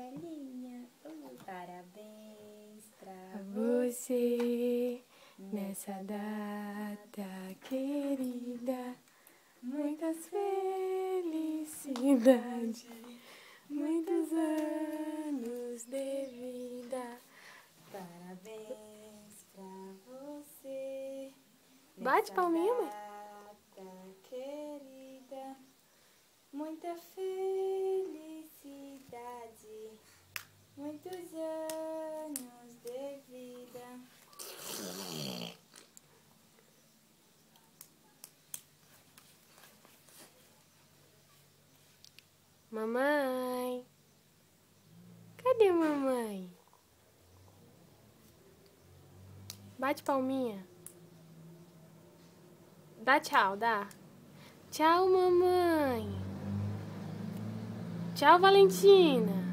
velhinha. Parabéns pra você nessa data querida. Muitas felicidades, muitos anos de vida. Parabéns pra você. Bate palminha, mãe. Data querida. Muita felicidade, muitos anos de vida. Mamãe, cadê mamãe? Bate palminha. Dá tchau, dá. Tchau, mamãe. Tchau, Valentina.